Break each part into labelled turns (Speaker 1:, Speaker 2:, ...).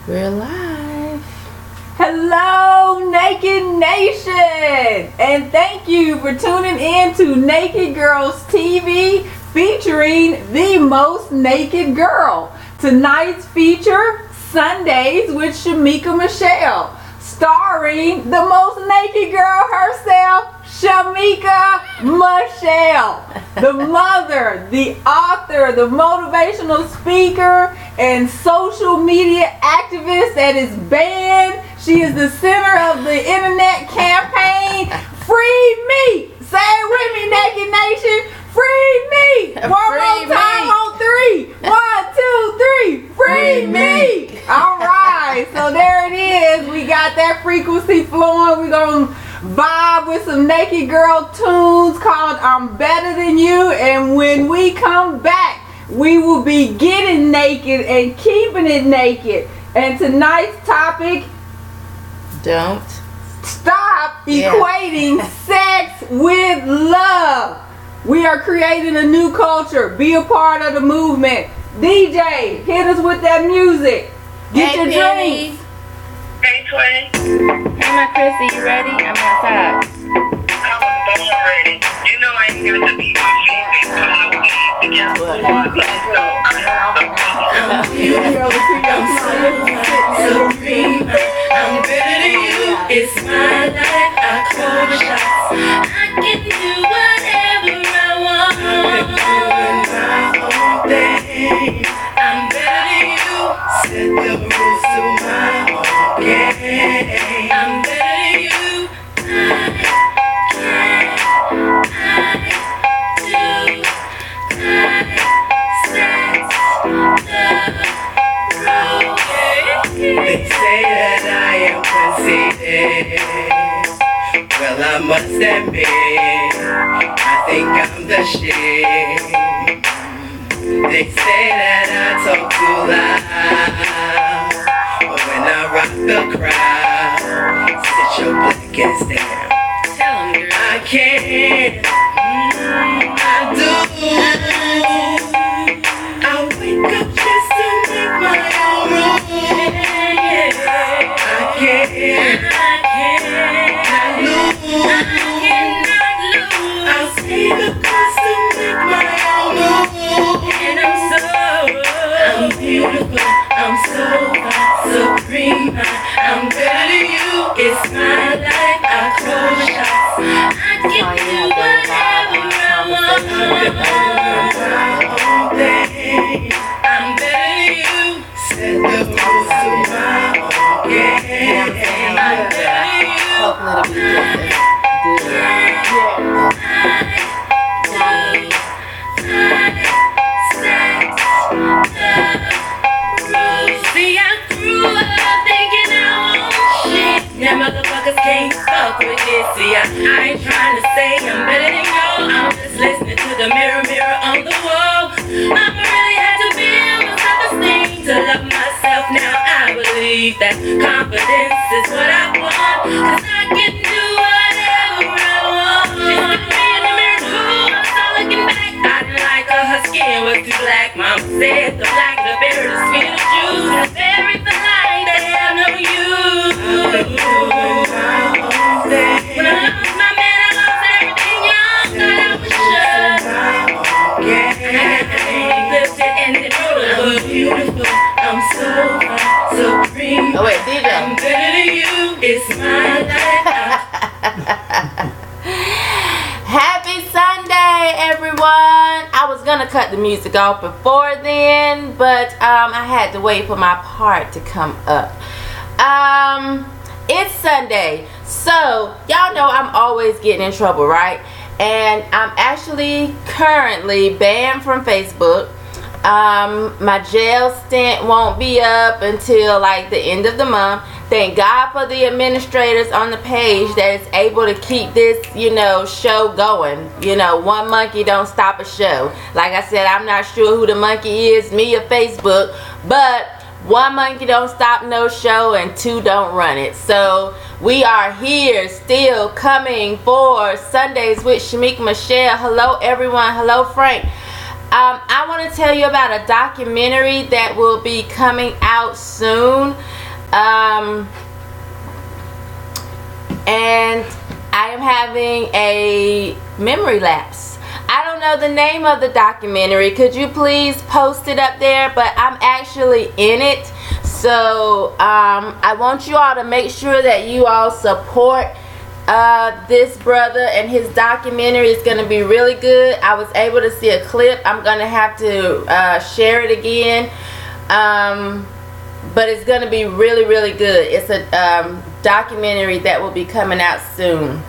Speaker 1: We're live.
Speaker 2: Hello, Naked Nation! And thank you for tuning in to Naked Girls TV featuring the most naked girl. Tonight's feature, Sundays with Shamika Michelle, starring the most naked girl herself, Shamika Michelle, the mother, the author, the motivational speaker, and social media activist that is banned. She is the center of the internet campaign, Free Me. Say it with me, Naked Nation. Free me. One more time on three. 1, 2, 3. Free me. All right. So there it is. We got that frequency flowing. We're going to vibe with some naked girl tunes called I'm Better Than You. And when we come back, we will be getting naked and keeping it naked. And tonight's topic,
Speaker 1: Don't
Speaker 2: stop equating sex with love. We are creating a new culture. Be a part of the movement. DJ, hit us with that music. Get your drinks.
Speaker 3: Hey, Tway.
Speaker 1: Hey, my Chrissy, you ready? I'm outside.
Speaker 3: I was born ready. You know I ain't got to be sleeping.
Speaker 4: I'm better than you. It's my life. I call the shots. I can do whatever I want. I'm doing my own thing. I'm better than you. Set the rules to my own game. I'm better than you. They say that I am conceited. Well, I must admit, I think I'm the shit. They say that I talk too loud, but when I rock the crowd, sit your black ass down. Tell 'em, girl, I can't. I do. I wake up just to make my own rules. I can't lose. I'll stay the course to make my own rules. And I'm beautiful. I'm so fine, supreme. I'm better than you. It's my life. I call the shots. I can do whatever I want. My own thing. I'm better than you. Set the rules to my own game. I'm better than you.
Speaker 1: Hopefully it'll be just
Speaker 4: See, I grew up thinking I want shit. Now motherfuckers can't fuck with this. See, I ain't trying to say I'm better than y'all. I'm just listening to the mirror on the wall. Mama really had to build my self-esteem to love myself. Now I believe that confidence is what I want. 'Cause I can do whatever I want. She's looking me in the mirror too. I'm still looking back. I didn't like her. Her skin was too black. Mama said the black, the berry, the sweet of juice. The berry, the light, they have no use. When I lost my man, I lost everything young. Thought I was sure. I lifted and it rolled. Beautiful. I'm so supreme.
Speaker 1: Oh wait, DJ.
Speaker 4: I'm better than you. It's my life.
Speaker 1: Happy Sunday, everyone. I was gonna cut the music off before then, but I had to wait for my part to come up. It's Sunday, so y'all know I'm always getting in trouble, right? And I'm actually currently banned from Facebook. My jail stint won't be up until like the end of the month. Thank God for the administrators on the page that is able to keep this, show going. One monkey don't stop a show. Like I said, I'm not sure who the monkey is, me or Facebook, but one monkey don't stop no show and two don't run it. So we are here still coming for Sundays with Shamika Michelle. Hello everyone. Hello Frank. I want to tell you about a documentary that will be coming out soon. And I am having a memory lapse. I don't know the name of the documentary. Could you please post it up there? But I'm actually in it. So I want you all to make sure that you all support this brother, and his documentary is going to be really good. I was able to see a clip. I'm going to have to share it again. But it's going to be really, really good. It's a documentary that will be coming out soon.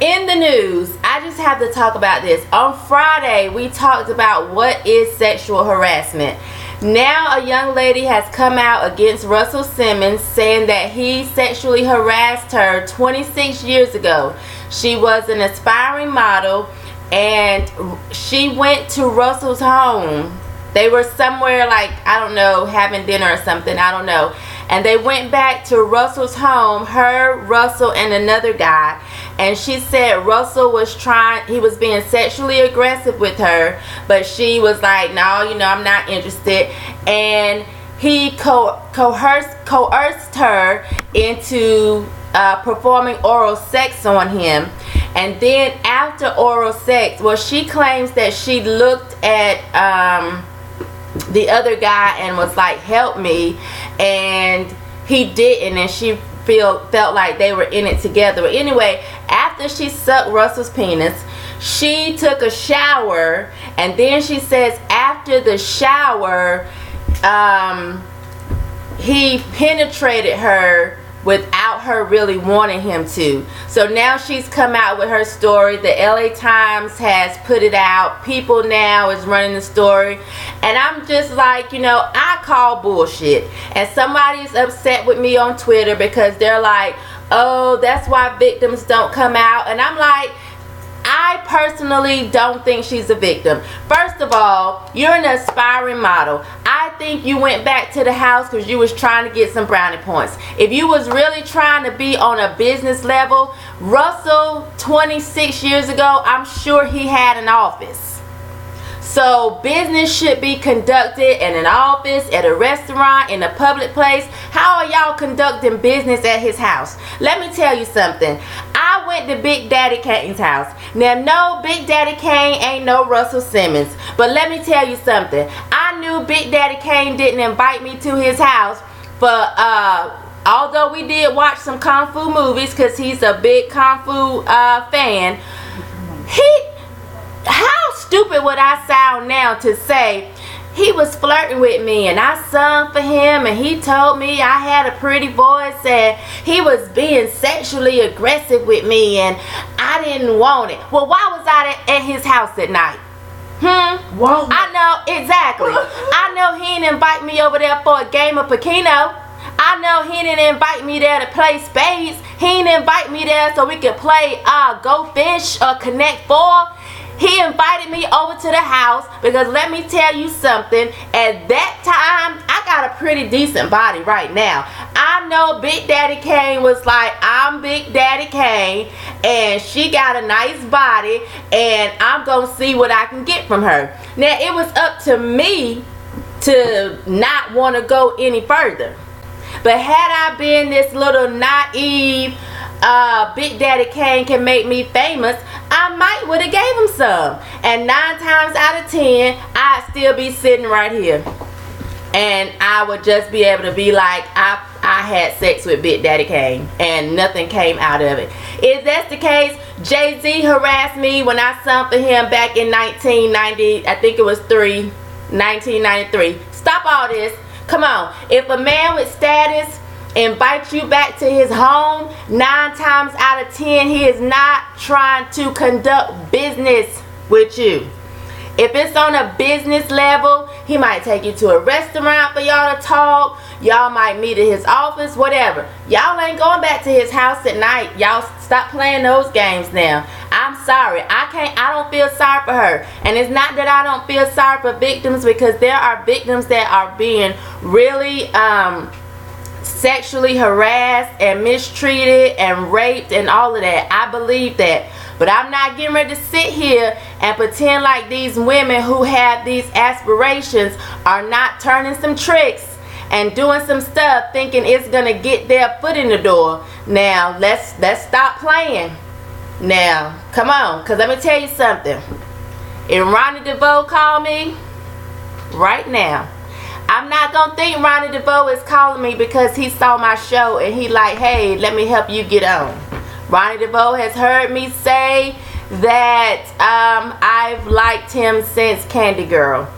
Speaker 1: In the news, I just have to talk about this. On Friday, we talked about what is sexual harassment. Now a young lady has come out against Russell Simmons, saying that he sexually harassed her 26 years ago. She was an aspiring model, and she went to Russell's home. They were somewhere, like, I don't know, having dinner or something, I don't know. And they went back to Russell's home, her, Russell, and another guy. And she said Russell was he was being sexually aggressive with her. But she was like, no, you know, I'm not interested. And he coerced her into performing oral sex on him. And then after oral sex, well, she claims that she looked at the other guy and was like, help me, and he didn't, and she felt like they were in it together. But anyway, after she sucked Russell's penis, she took a shower, and then she says after the shower he penetrated her without her really wanting him to. So now she's come out with her story. The LA Times has put it out. People Now is running the story. And I'm just like, you know, I call bullshit. And somebody's upset with me on Twitter because they're like, oh, that's why victims don't come out. And I'm like, I personally don't think she's a victim. First of all, you're an aspiring model. I think you went back to the house because you was trying to get some brownie points. If you was really trying to be on a business level, Russell, 26 years ago, I'm sure he had an office. So business should be conducted in an office, at a restaurant, in a public place. How are y'all conducting business at his house? Let me tell you something. I went to Big Daddy Kane's house. Now, no, Big Daddy Kane ain't no Russell Simmons. But let me tell you something. I knew Big Daddy Kane didn't invite me to his house for, although we did watch some Kung Fu movies because he's a big Kung Fu fan. How stupid would I sound now to say he was flirting with me and I sung for him and he told me I had a pretty voice and he was being sexually aggressive with me and I didn't want it. Well, why was I at his house at night?
Speaker 2: Whoa.
Speaker 1: I know, exactly. I know he didn't invite me over there for a game of Pacino. I know he didn't invite me there to play spades. He didn't invite me there so we could play Go Fish or Connect Four. He invited me over to the house because let me tell you something. At that time, I got a pretty decent body right now. I know Big Daddy Kane was like, I'm Big Daddy Kane and she got a nice body and I'm going to see what I can get from her. Now, it was up to me to not want to go any further. But had I been this little naive, Big Daddy Kane can make me famous, I might would have gave him some. And 9 times out of 10, I'd still be sitting right here. And I would just be able to be like, I had sex with Big Daddy Kane and nothing came out of it. If that's the case, Jay-Z harassed me when I sung for him back in 1990, I think it was 1993. Stop all this. Come on. If a man with status invites you back to his home, 9 times out of 10 he is not trying to conduct business with you. If it's on a business level, he might take you to a restaurant for y'all to talk. Y'all might meet at his office, whatever. Y'all ain't going back to his house at night. Y'all stop playing those games now. I'm sorry. I don't feel sorry for her. And it's not that I don't feel sorry for victims, because there are victims that are being really sexually harassed and mistreated and raped and all of that. I believe that. But I'm not getting ready to sit here and pretend like these women who have these aspirations are not turning some tricks and doing some stuff thinking it's gonna get their foot in the door. Now let's stop playing. Now come on, cause let me tell you something. If Ronnie DeVoe call me right now, I'm not gonna think Ronnie DeVoe is calling me because he saw my show and he like, hey, let me help you get on. Ronnie DeVoe has heard me say that I've liked him since Candy Girl,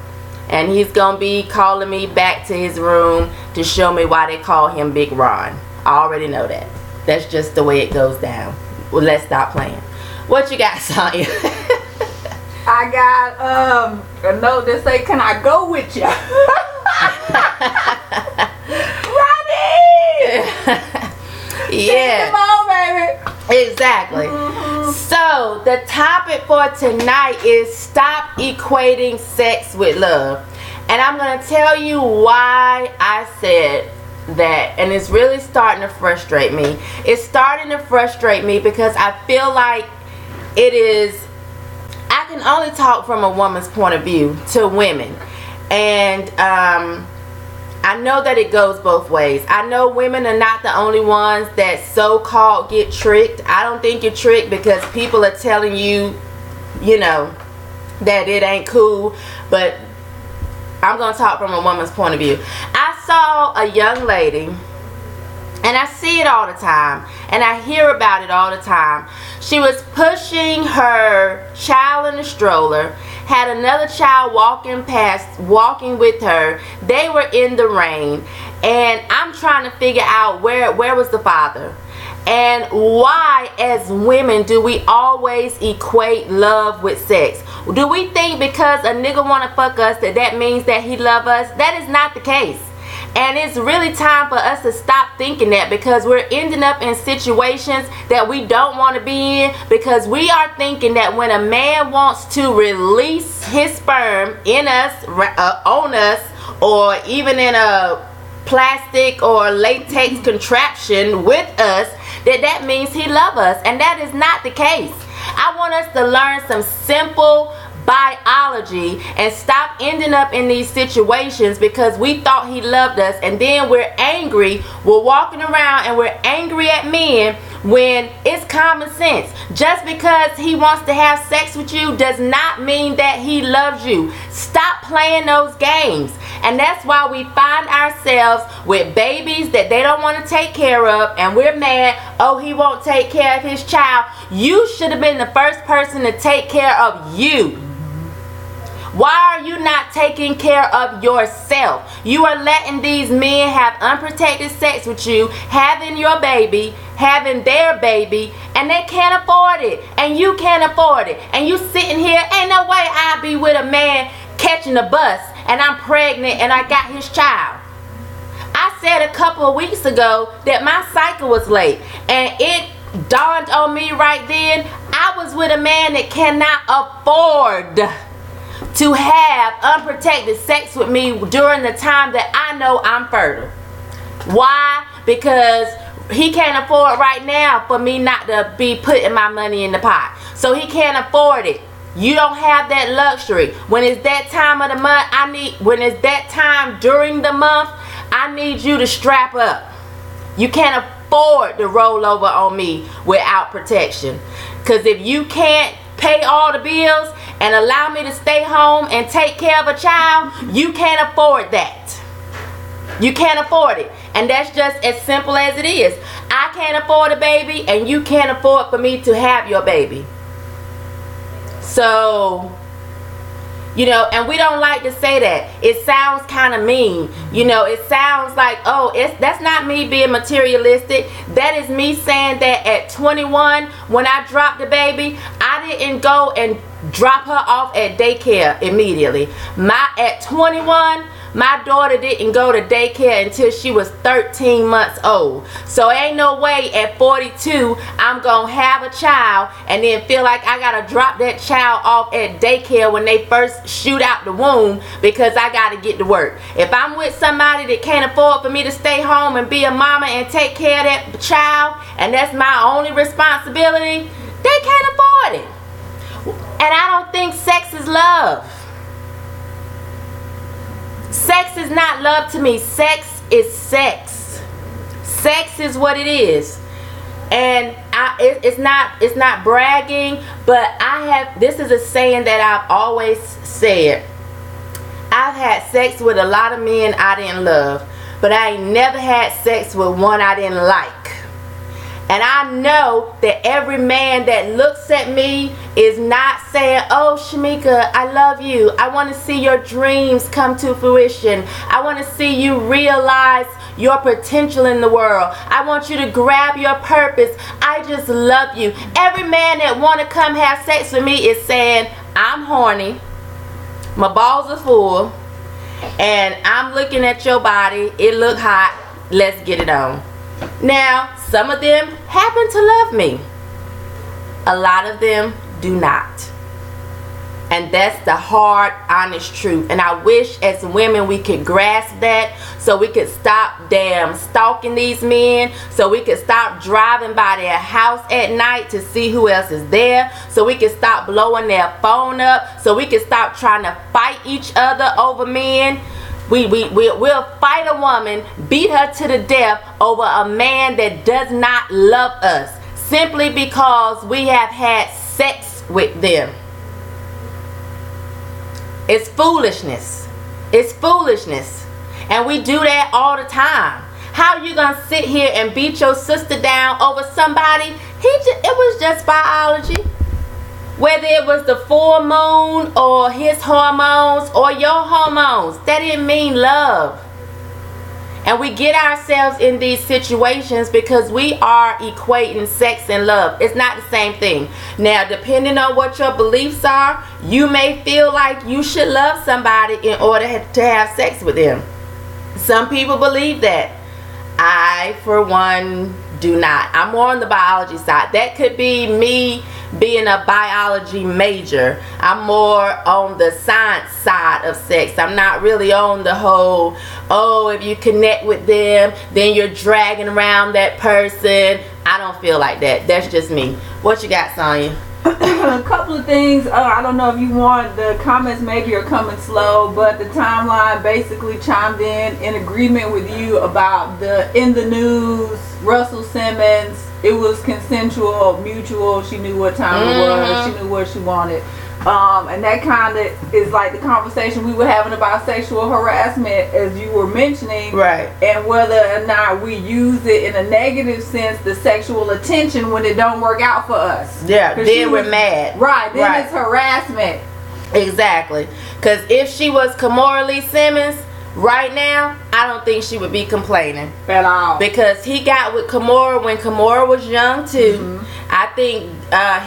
Speaker 1: and he's gonna be calling me back to his room to show me why they call him Big Ron. I already know that. That's just the way it goes down. Well, let's stop playing. What you got, Sonya?
Speaker 2: I got a note that say, can I go with you? Ronnie!
Speaker 1: Yeah.
Speaker 2: Come on, baby.
Speaker 1: Exactly. So the topic for tonight is stop equating sex with love. And I'm going to tell you why I said that. And it's really starting to frustrate me. It's starting to frustrate me because I feel like it is, I can only talk from a woman's point of view to women. And I know that it goes both ways. I know women are not the only ones that so-called get tricked. I don't think you're tricked because people are telling you, you know, that it ain't cool. But I'm going to talk from a woman's point of view. I saw a young lady, and I see it all the time, and I hear about it all the time. She was pushing her child in a stroller, had another child walking with her. They were in the rain, and I'm trying to figure out where was the father, and why as women do we always equate love with sex? Do we think because a nigga want to fuck us that means that he love us? That is not the case. And it's really time for us to stop thinking that, because we're ending up in situations that we don't want to be in, because we are thinking that when a man wants to release his sperm in us, on us, or even in a plastic or latex contraption with us, that means he loves us. And that is not the case. I want us to learn some simple biology and stop ending up in these situations because we thought he loved us, and then we're angry. We're walking around and we're angry at men when it's common sense. Just because he wants to have sex with you does not mean that he loves you. Stop playing those games. And that's why we find ourselves with babies that they don't want to take care of, and we're mad, oh, he won't take care of his child. You should have been the first person to take care of you. Why are you not taking care of yourself? You are letting these men have unprotected sex with you, having your baby, having their baby, and they can't afford it, and you can't afford it, and you sitting here, ain't no way I'll be with a man catching a bus and I'm pregnant and I got his child. I said a couple of weeks ago that my cycle was late, and it dawned on me right then, I was with a man that cannot afford to have unprotected sex with me during the time that I know I'm fertile. Why? Because he can't afford right now for me not to be putting my money in the pot. So he can't afford it. You don't have that luxury. When it's that time of the month, when it's that time during the month, I need you to strap up. You can't afford to roll over on me without protection. Because if you can't pay all the bills and allow me to stay home and take care of a child, you can't afford that. You can't afford it. And that's just as simple as it is. I can't afford a baby, and you can't afford for me to have your baby. So, you know, and we don't like to say that. It sounds kind of mean. You know, it sounds like, oh, that's not me being materialistic. That is me saying that at 21, when I dropped the baby, I didn't go and drop her off at daycare immediately. At 21, my daughter didn't go to daycare until she was 13 months old. So ain't no way at 42 I'm gonna have a child and then feel like I gotta drop that child off at daycare when they first shoot out the womb because I gotta get to work. If I'm with somebody that can't afford for me to stay home and be a mama and take care of that child, and that's my only responsibility, they can't afford it. And I don't think sex is love. Sex is not love to me. Sex is sex. Sex is what it is. And it's not bragging, but this is a saying that I've always said. I've had sex with a lot of men I didn't love, but I ain't never had sex with one I didn't like. And I know that every man that looks at me is not saying, oh, Shamika, I love you. I want to see your dreams come to fruition. I want to see you realize your potential in the world. I want you to grab your purpose. I just love you. Every man that want to come have sex with me is saying, I'm horny. My balls are full. And I'm looking at your body. It look hot. Let's get it on. Now, some of them happen to love me. A lot of them do not. And that's the hard, honest truth. And I wish as women we could grasp that, so we could stop damn stalking these men, so we could stop driving by their house at night to see who else is there, so we could stop blowing their phone up, so we could stop trying to fight each other over men. We'll fight a woman, beat her to the death over a man that does not love us, simply because we have had sex with them. It's foolishness. It's foolishness. And we do that all the time. How are you going to sit here and beat your sister down over somebody? It was just biology. Whether it was the full moon or his hormones or your hormones, that didn't mean love. And we get ourselves in these situations because we are equating sex and love. It's not the same thing. Now, depending on what your beliefs are, you may feel like you should love somebody in order to have sex with them. Some people believe that. I, for one, do not. I'm more on the biology side. That could be me being a biology major. I'm more on the science side of sex. I'm not really on the whole, oh, if you connect with them, then you're dragging around that person. I don't feel like that. That's just me. What you got, Sonya?
Speaker 2: A couple of things. I don't know if you want the comments, maybe are coming slow, but the timeline basically chimed in agreement with you about the in the news, Russell Simmons. It was consensual, mutual. She knew what time it was. She knew what she wanted. And that kind of is like the conversation we were having about sexual harassment, as you were mentioning,
Speaker 1: right? And
Speaker 2: whether or not we use it in a negative sense, the sexual attention, when it don't work out for us.
Speaker 1: Yeah, then we're mad.
Speaker 2: Right, then it's harassment.
Speaker 1: Exactly. Because if she was Kimora Lee Simmons right now, I don't think she would be complaining
Speaker 2: at all.
Speaker 1: Because he got with Kimora when Kimora was young too. I think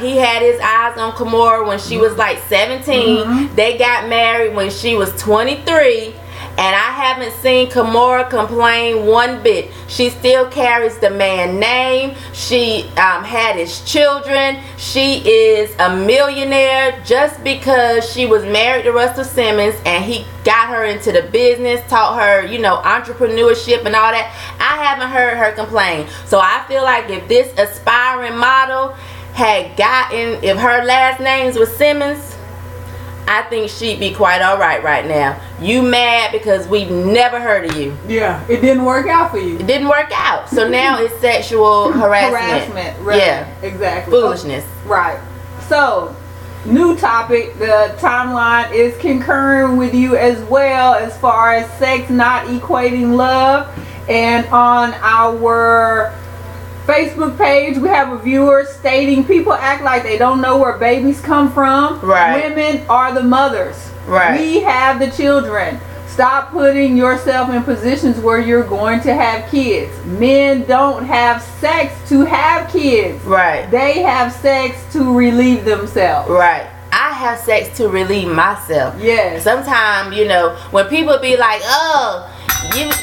Speaker 1: he had his eyes on Kimora when she was like 17. They got married when she was 23. And I haven't seen Kimora complain one bit. She still carries the man's name. She had his children. She is a millionaire just because she was married to Russell Simmons and he got her into the business, taught her, you know, entrepreneurship and all that. I haven't heard her complain. So I feel like if this aspiring model had gotten, if her last names was Simmons, I think she'd be quite alright right now. You mad because we've never heard of you.
Speaker 2: Yeah, it didn't work out for you.
Speaker 1: It didn't work out. So now it's sexual harassment.
Speaker 2: Right.
Speaker 1: Yeah.
Speaker 2: Exactly.
Speaker 1: Foolishness.
Speaker 2: Right. So, new topic. The timeline is concurring with you as well as far as sex not equating love. And on our Facebook page, we have a viewer stating people act like they don't know where babies come from.
Speaker 1: Right.
Speaker 2: Women are the mothers.
Speaker 1: Right.
Speaker 2: We have the children. Stop putting yourself in positions where you're going to have kids. Men don't have sex to have kids.
Speaker 1: Right.
Speaker 2: They have sex to relieve themselves.
Speaker 1: Right. I have sex to relieve myself.
Speaker 2: Yes.
Speaker 1: Sometimes, you know, when people be like, oh,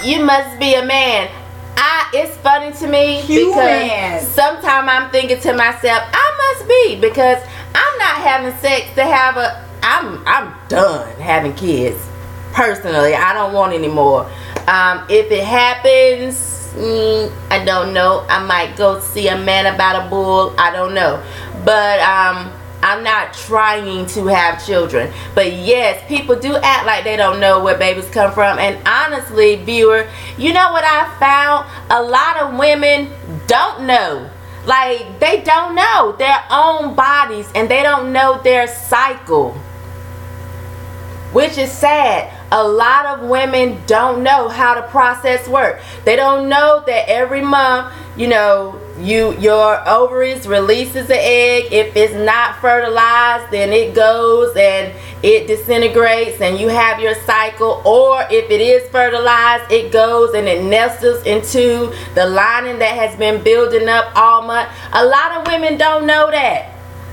Speaker 1: you must be a man. It's funny to me because sometimes I'm thinking to myself, I must be, because I'm not having sex to have I'm done having kids. Personally, I don't want any more. If it happens, I don't know. I might go see a man about a bull. I don't know. But I'm not trying to have children. But yes, people do act like they don't know where babies come from. And honestly, viewer, you know what I found? A lot of women don't know. Like, they don't know their own bodies, and they don't know their cycle, which is sad. A lot of women don't know how the process works. They don't know that every month, you know, your ovaries releases an egg. If it's not fertilized, then it goes and it disintegrates and you have your cycle. Or if it is fertilized, it goes and it nestles into the lining that has been building up all month. A lot of women don't know that.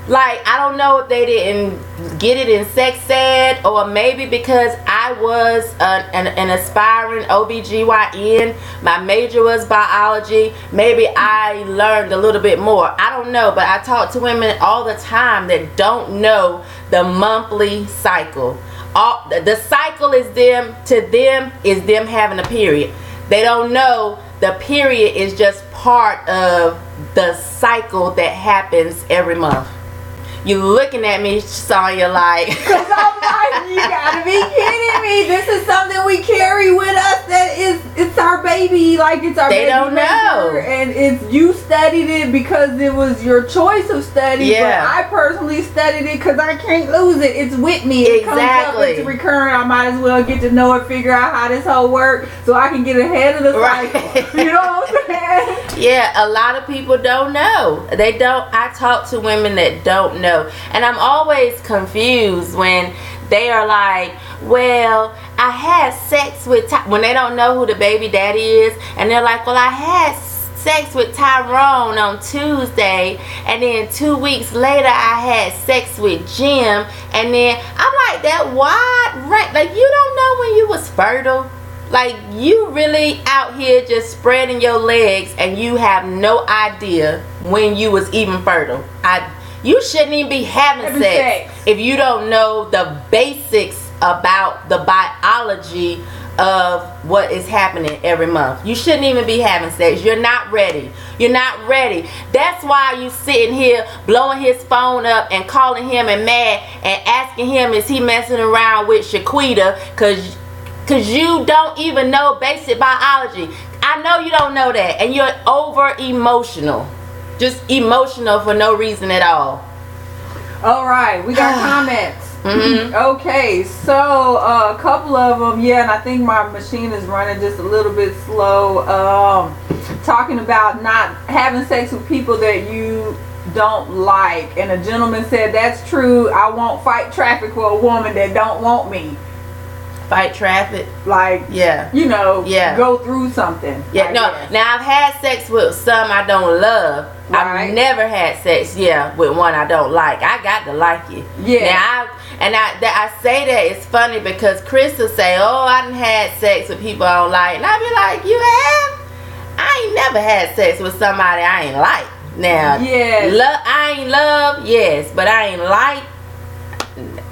Speaker 1: Like, I don't know if they didn't get it in sex ed, or maybe because I was an aspiring OBGYN, my major was biology, maybe I learned a little bit more. I don't know, but I talk to women all the time that don't know the monthly cycle. The cycle is them having a period. They don't know the period is just part of the cycle that happens every month. You looking at me, Sonya, like,
Speaker 2: because I'm like, you gotta be kidding me. This is something we carry with us. It's our baby. Like, it's our baby.
Speaker 1: They don't know.
Speaker 2: And you studied it because it was your choice of study.
Speaker 1: Yeah.
Speaker 2: But I personally studied it because I can't lose it. It's with me. It comes up, it's recurring. I might as well get to know it, figure out how this whole works so I can get ahead of the cycle. You know what I'm saying?
Speaker 1: Yeah, a lot of people don't know. They don't. I talk to women that don't know. And I'm always confused when they are like, well, I had sex with when they don't know who the baby daddy is, and they're like, well, I had sex with Tyrone on Tuesday, and then 2 weeks later I had sex with Jim. And then I'm like, that wide range, like, you don't know when you was fertile. Like, you really out here just spreading your legs and you have no idea when you was even fertile. You shouldn't even be having sex if you don't know the basics about the biology of what is happening every month. You shouldn't even be having sex. You're not ready. You're not ready. That's why you sitting here blowing his phone up and calling him and mad and asking him, is he messing around with Shaquita? Cause you don't even know basic biology. I know you don't know that, and you're over emotional. Just emotional for no reason at all.
Speaker 2: All right, we got comments.
Speaker 1: Mm-hmm.
Speaker 2: Okay, so a couple of them, yeah, and I think my machine is running just a little bit slow. Talking about not having sex with people that you don't like, and a gentleman said, that's true. I won't fight traffic for a woman that don't want me.
Speaker 1: Fight traffic,
Speaker 2: like,
Speaker 1: yeah,
Speaker 2: you know,
Speaker 1: yeah,
Speaker 2: go through something.
Speaker 1: Yeah, no. Now I've had sex with some I don't love. Right. I've never had sex, with one I don't like. I got to like it. Yeah. Now I say that it's funny because Chris will say, "Oh, I done had sex with people I don't like," and I be like, "You have? I ain't never had sex with somebody I ain't like." Now, I ain't love, yes, but I ain't like.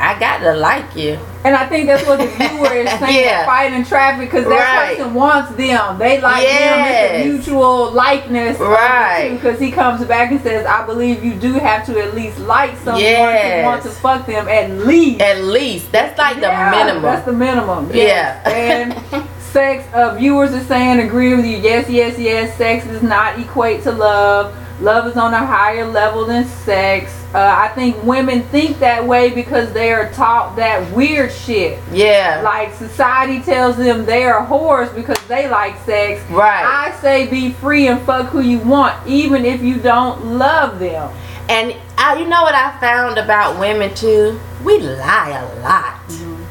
Speaker 1: I got to like you.
Speaker 2: And I think that's what the viewer is saying, fighting traffic, because that person wants them. They like them. It's a mutual likeness.
Speaker 1: Right.
Speaker 2: Because he comes back and says, I believe you do have to at least like someone to want to fuck them at least.
Speaker 1: At least. That's like the minimum.
Speaker 2: That's the minimum. Yes. Yeah. And sex, viewers are saying, agree with you. Yes. Sex does not equate to love. Love is on a higher level than sex. I think women think that way because they are taught that weird shit. Yeah. Like, society tells them they are whores because they like sex. Right. I say be free and fuck who you want, even if you don't love them.
Speaker 1: And you know what I found about women too? We lie a lot. Mm-hmm.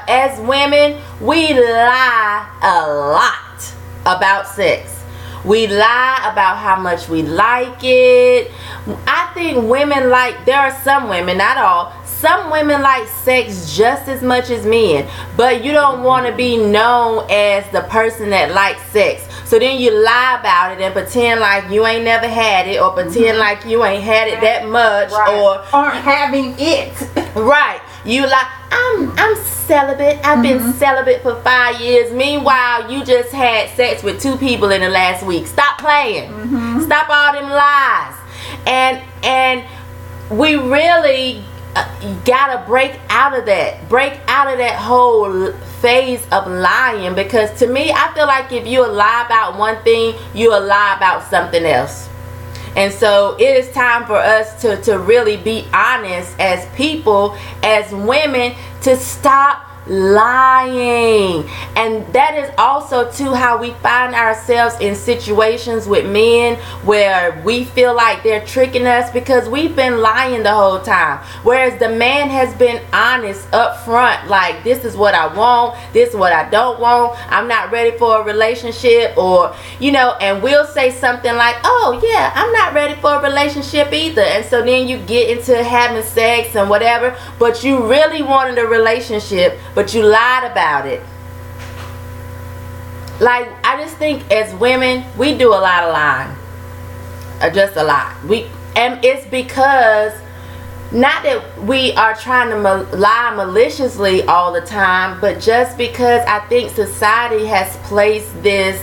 Speaker 1: As women, we lie a lot about sex. We lie about how much we like it. I think women there are some women, not all, some women like sex just as much as men. But you don't want to be known as the person that likes sex. So then you lie about it and pretend like you ain't never had it, or pretend like you ain't had it that much, or
Speaker 2: aren't having it.
Speaker 1: Right. You like, I'm celibate. I've been celibate for 5 years. Meanwhile, you just had sex with 2 people in the last week. Stop playing. Stop all them lies. And we really gotta break out of that whole phase of lying, because to me, I feel like if you lie about one thing, you lie about something else. And so it is time for us to really be honest as people, as women, to stop lying. And that is also too how we find ourselves in situations with men where we feel like they're tricking us, because we've been lying the whole time, whereas the man has been honest up front, like, this is what I want, this is what I don't want, I'm not ready for a relationship, or you know, and we'll say something like, oh yeah, I'm not ready for a relationship either. And so then you get into having sex and whatever, but you really wanted a relationship, but you lied about it. Like, I just think as women, we do a lot of lying. Just a lot. And it's because, not that we are trying to lie maliciously all the time, but just because I think society has placed this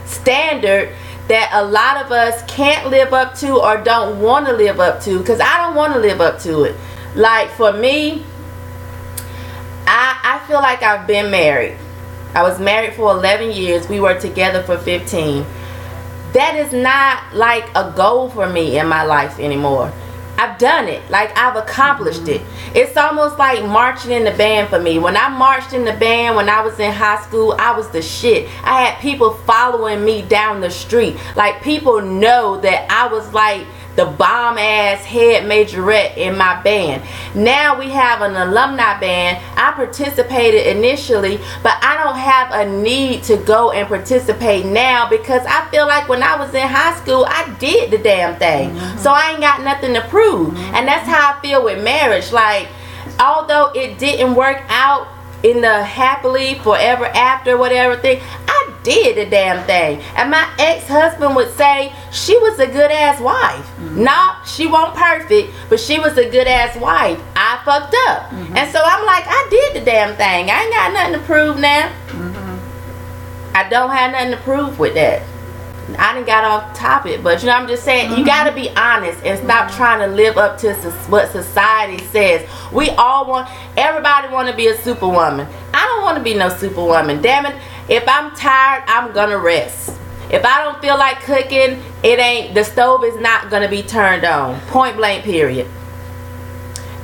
Speaker 1: standard that a lot of us can't live up to or don't want to live up to, because I don't want to live up to it. Like, for me, I feel like I've been married. I was married for 11 years. We were together for 15. That is not like a goal for me in my life anymore. I've done it. Like, I've accomplished it. It's almost like marching in the band for me. When I marched in the band when I was in high school, I was the shit. I had people following me down the street. Like, people know that I was like the bomb ass head majorette in my band. Now we have an alumni band. I participated initially, but I don't have a need to go and participate now, because I feel like when I was in high school, I did the damn thing. So I ain't got nothing to prove. And that's how I feel with marriage. Like, although it didn't work out in the happily forever after whatever thing, I did the damn thing. And my ex-husband would say she was a good ass wife. Nah, she wasn't perfect, but she was a good ass wife. I fucked up. And so I'm like, I did the damn thing. I ain't got nothing to prove now. I don't have nothing to prove with that. I done got off topic, but you know, I'm just saying, you gotta be honest and stop trying to live up to what society says. We all want, everybody want to be a superwoman. I don't want to be no superwoman. Damn it, if I'm tired, I'm gonna rest. If I don't feel like cooking, the stove is not gonna be turned on. Point blank, period.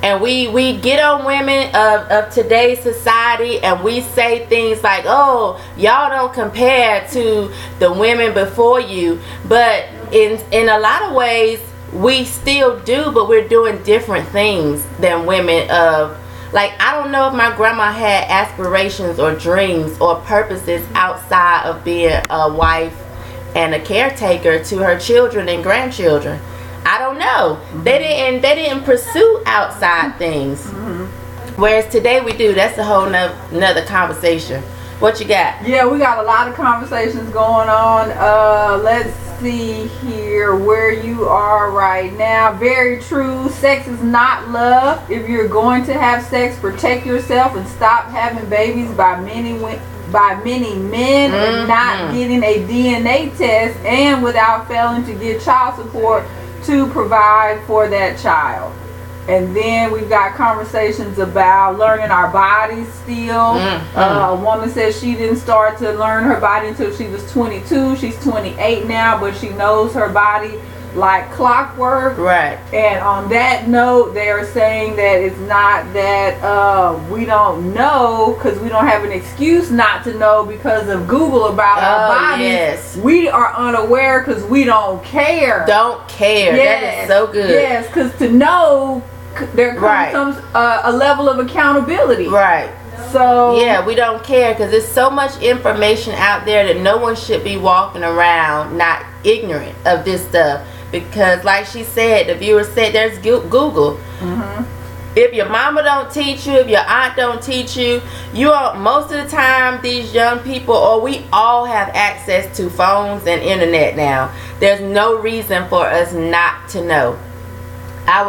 Speaker 1: And we get on women of today's society, and we say things like, oh, y'all don't compare to the women before you. But in a lot of ways, we still do, but we're doing different things than women of, like, I don't know if my grandma had aspirations or dreams or purposes outside of being a wife and a caretaker to her children and grandchildren. I don't know. They didn't pursue outside things. Whereas today we do. That's a whole nother conversation. What you got?
Speaker 2: Yeah, we got a lot of conversations going on. Let's see here where you are right now. Very true. Sex is not love. If you're going to have sex, protect yourself and stop having babies by many men and not getting a DNA test, and without failing to get child support to provide for that child. And then we've got conversations about learning our bodies still. A woman says she didn't start to learn her body until she was 22. She's 28 now, but she knows her body like clockwork. Right. And on that note, they are saying that it's not that we don't know, because we don't have an excuse not to know because of Google about our bodies. Yes. We are unaware because we don't care.
Speaker 1: Don't care. Yes. That is so good.
Speaker 2: Yes, because to know, there comes a level of accountability.
Speaker 1: Right. So yeah, we don't care, because there's so much information out there that no one should be walking around not ignorant of this stuff. Because like she said, the viewer said, there's Google. If your mama don't teach you, if your aunt don't teach you, most of the time these young people, or we all have access to phones and internet now. There's no reason for us not to know. I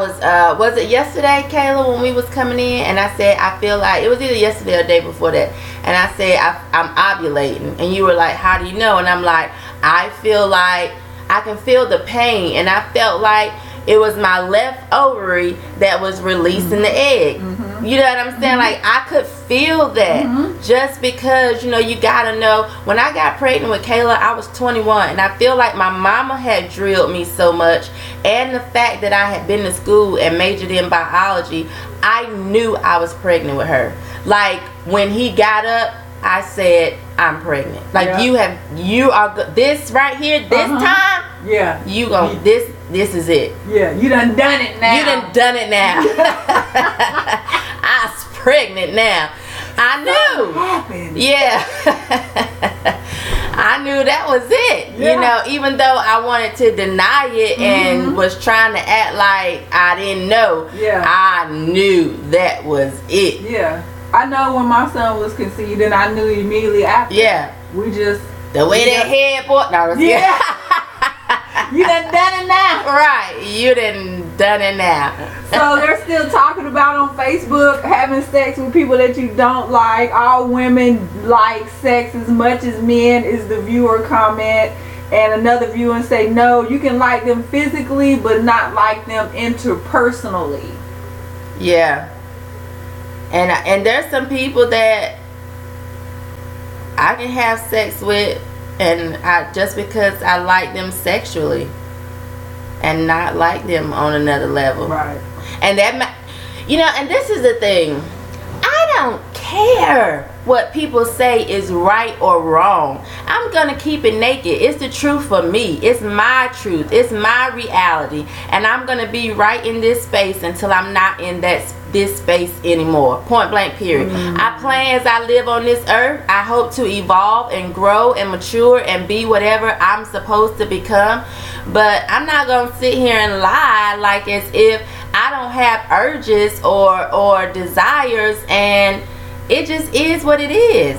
Speaker 1: was it yesterday, Kayla, when we was coming in, and I said, I feel like, it was either yesterday or the day before that, and I said, I'm ovulating, and you were like, how do you know? And I'm like, I feel like I can feel the pain, and I felt like, it was my left ovary that was releasing the egg. You know what I'm saying? Like, I could feel that just because, you know, you gotta know. When I got pregnant with Kayla, I was 21, and I feel like my mama had drilled me so much, and the fact that I had been to school and majored in biology, I knew I was pregnant with her. Like, when he got up, I said, I'm pregnant. Like, you are good. This right here, this time, you gon' this is it.
Speaker 2: Yeah, you done it now.
Speaker 1: You done it now. I was pregnant now. I knew.
Speaker 2: Happened.
Speaker 1: Yeah. I knew that was it. You know, even though I wanted to deny it and was trying to act like I didn't know, I knew that was it.
Speaker 2: Yeah. I know when my son was conceived, and I knew immediately after.
Speaker 1: Yeah.
Speaker 2: We just...
Speaker 1: The way that head boy... No,
Speaker 2: You done it now.
Speaker 1: Right. You done it now.
Speaker 2: So they're still talking about on Facebook having sex with people that you don't like. All women like sex as much as men is the viewer comment. And another viewer say, no, you can like them physically, but not like them interpersonally.
Speaker 1: Yeah. And there's some people that I can have sex with, and just because I like them sexually, and not like them on another level.
Speaker 2: Right.
Speaker 1: And that, you know, and this is the thing. I don't care what people say is right or wrong. I'm gonna keep it naked. It's the truth for me. It's my truth. It's my reality, and I'm gonna be right in this space until I'm not in this space anymore. Point blank, period. I plan as I live on this earth. I hope to evolve and grow and mature and be whatever I'm supposed to become. But I'm not gonna sit here and lie like as if I don't have urges or desires, and it just is what it is.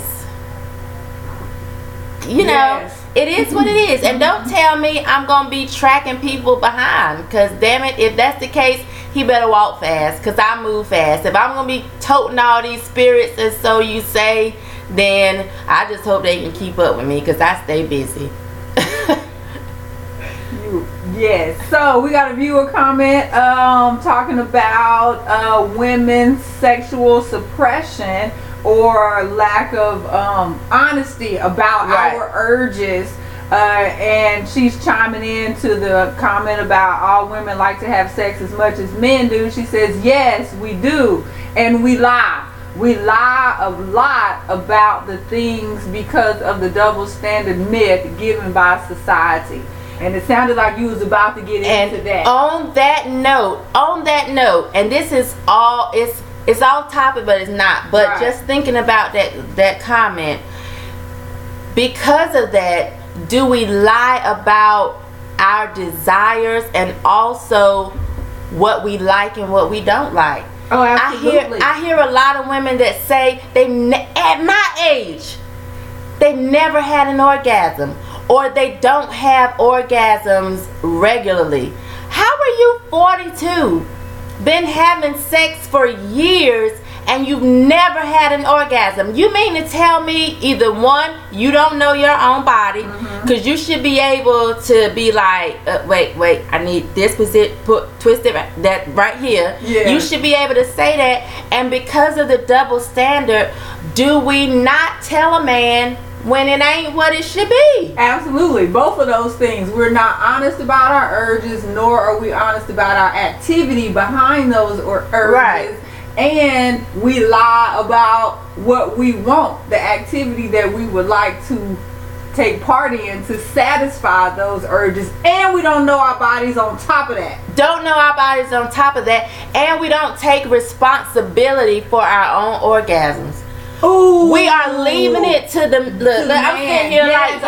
Speaker 1: You know, it is what it is. And don't tell me I'm gonna be tracking people behind, because damn it, if that's the case, he better walk fast, because I move fast. If I'm gonna be toting all these spirits, and so you say, then I just hope they can keep up with me, because I stay busy.
Speaker 2: Yes. So we got a viewer comment talking about women's sexual suppression or lack of honesty about our urges. And she's chiming in to the comment about all women like to have sex as much as men do. She says, yes, we do. And we lie. We lie a lot about the things because of the double standard myth given by society. And it sounded like you was about to get into that.
Speaker 1: On that note, and this is all, it's all topic, but it's not. But just thinking about that comment, because of that, do we lie about our desires and also what we like and what we don't like?
Speaker 2: Oh, absolutely.
Speaker 1: I hear a lot of women that say at my age, they never had an orgasm, or they don't have orgasms regularly. How are you 42, been having sex for years, and you've never had an orgasm? You mean to tell me either one, you don't know your own body, because you should be able to be like, wait, I need this position, twist it that right here. You should be able to say that. And because of the double standard, do we not tell a man when it ain't what it should be?
Speaker 2: Absolutely. Both of those things. We're not honest about our urges, nor are we honest about our activity behind those urges.
Speaker 1: Right.
Speaker 2: And we lie about what we want, the activity that we would like to take part in to satisfy those urges. And we don't know our bodies on top of that.
Speaker 1: Don't know our bodies on top of that. And we don't take responsibility for our own orgasms.
Speaker 2: Ooh.
Speaker 1: We are leaving it to the look, I'm sitting here like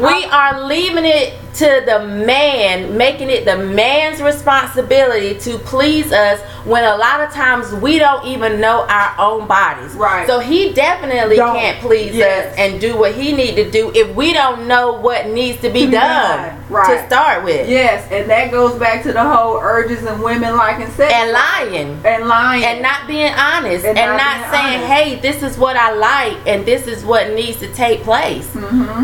Speaker 1: we are leaving it to the man, making it the man's responsibility to please us, when a lot of times we don't even know our own bodies.
Speaker 2: Right.
Speaker 1: So he definitely can't please us and do what he need to do if we don't know what needs to be done to start with.
Speaker 2: Yes, and that goes back to the whole urges and women liking sex.
Speaker 1: And lying.
Speaker 2: And
Speaker 1: not being honest. And not saying, hey, this is what I like and this is what needs to take place.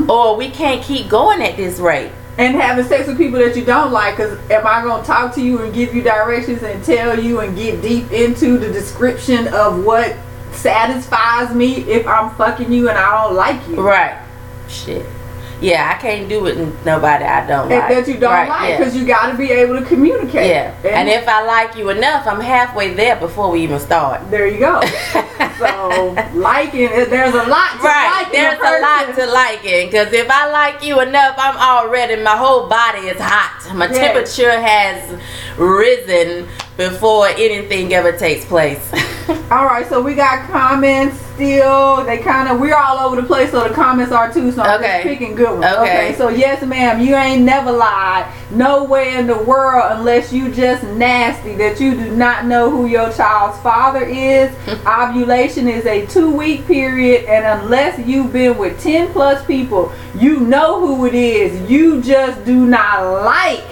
Speaker 1: Or we can't keep going at this rate.
Speaker 2: And having sex with people that you don't like, because am I going to talk to you and give you directions and tell you and get deep into the description of what satisfies me if I'm fucking you and I don't like you?
Speaker 1: Right. Shit. Yeah, I can't do it with nobody I don't like.
Speaker 2: That you don't like, because you got to be able to communicate.
Speaker 1: Yeah. And if I like you enough, I'm halfway there before we even start.
Speaker 2: There you go. So, liking, there's a lot to liking.
Speaker 1: There's a lot to liking, because if I like you enough, I'm already, my whole body is hot. My temperature has risen before anything ever takes place.
Speaker 2: All right, so we got comments still. We're all over the place, so the comments are too, so I'm just picking good ones. Okay, so yes, ma'am, you ain't never lied. Nowhere in the world, unless you just nasty, that you do not know who your child's father is. Ovulation is a 2-week period, and unless you've been with 10 plus people, you know who it is. You just do not like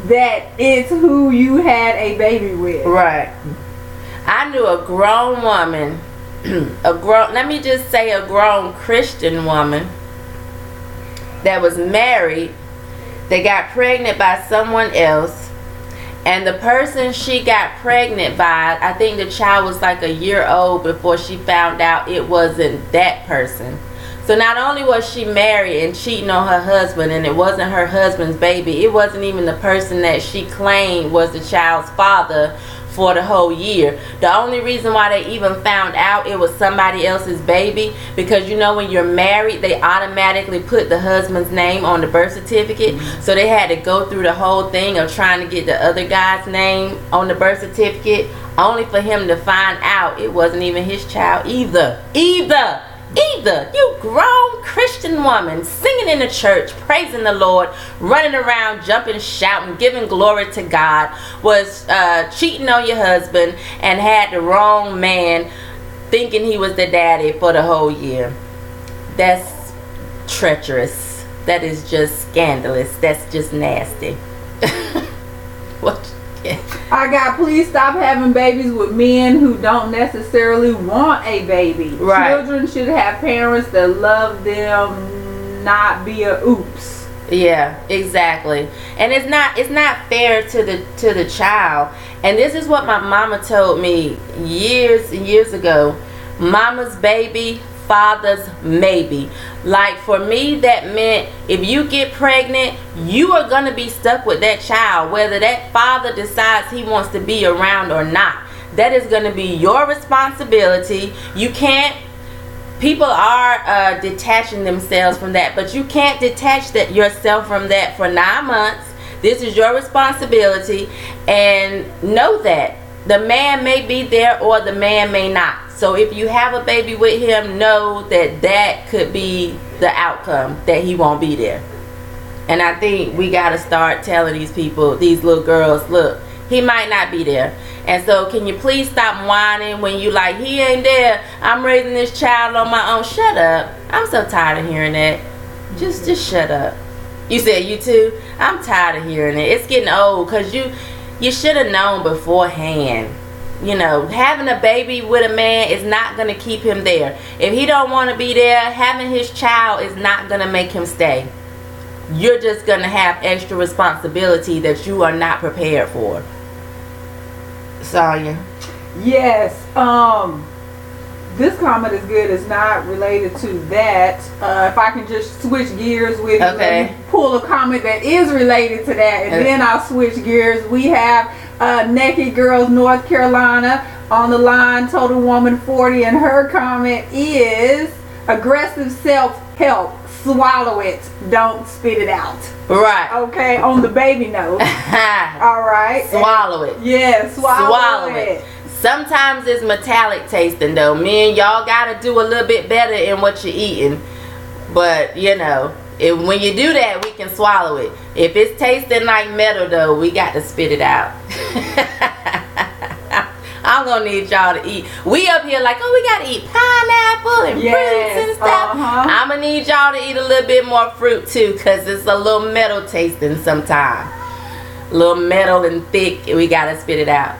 Speaker 2: that it's who you had a baby with.
Speaker 1: Right. I knew a grown woman, let me just say a grown Christian woman that was married, that got pregnant by someone else, and the person she got pregnant by, I think the child was like a year old before she found out it wasn't that person. So not only was she married and cheating on her husband, and it wasn't her husband's baby, it wasn't even the person that she claimed was the child's father for the whole year. The only reason why they even found out it was somebody else's baby, because you know when you're married, they automatically put the husband's name on the birth certificate. So they had to go through the whole thing of trying to get the other guy's name on the birth certificate, only for him to find out it wasn't even his child either. You grown Christian woman singing in the church, praising the Lord, running around, jumping, shouting, giving glory to God, was cheating on your husband and had the wrong man thinking he was the daddy for the whole year. That's treacherous. That is just scandalous. That's just nasty. What? Yeah.
Speaker 2: I got, please stop having babies with men who don't necessarily want a baby.
Speaker 1: Right.
Speaker 2: Children should have parents that love them, not be a oops.
Speaker 1: Yeah, exactly. And it's not fair to the child. And this is what my mama told me years and years ago. Mama's baby, father's maybe. Like for me, that meant if you get pregnant, you are going to be stuck with that child, whether that father decides he wants to be around or not. That is going to be your responsibility. You can't, people are detaching themselves from that, but you can't detach yourself from that for 9 months. This is your responsibility, and know that the man may be there or the man may not. So if you have a baby with him, know that that could be the outcome, that he won't be there. And I think we got to start telling these people, these little girls, look, he might not be there. And so can you please stop whining when you like, he ain't there, I'm raising this child on my own. Shut up. I'm so tired of hearing that. Just shut up. You said you too? I'm tired of hearing it. It's getting old, because you should have known beforehand. You know, having a baby with a man is not going to keep him there. If he don't want to be there, having his child is not going to make him stay. You're just going to have extra responsibility that you are not prepared for. Sonya?
Speaker 2: Yes. This comment is good. It's not related to that. If I can just switch gears with you, let me pull a comment that is related to that, and then I'll switch gears. We have Naked Girls North Carolina on the line, Total Woman 40, and her comment is aggressive self-help. Swallow it, don't spit it out.
Speaker 1: Right.
Speaker 2: Okay, on the baby note. All right.
Speaker 1: Swallow it.
Speaker 2: Yeah, swallow it.
Speaker 1: Sometimes it's metallic tasting though. Me and y'all gotta do a little bit better in what you're eating. But you know, when you do that, we can swallow it. If it's tasting like metal though, we got to spit it out. I'm gonna need y'all to eat. We up here like, oh, we gotta eat pineapple and fruits and stuff. I'm gonna need y'all to eat a little bit more fruit too, because it's a little metal tasting sometimes. A little metal and thick, and we gotta spit it out.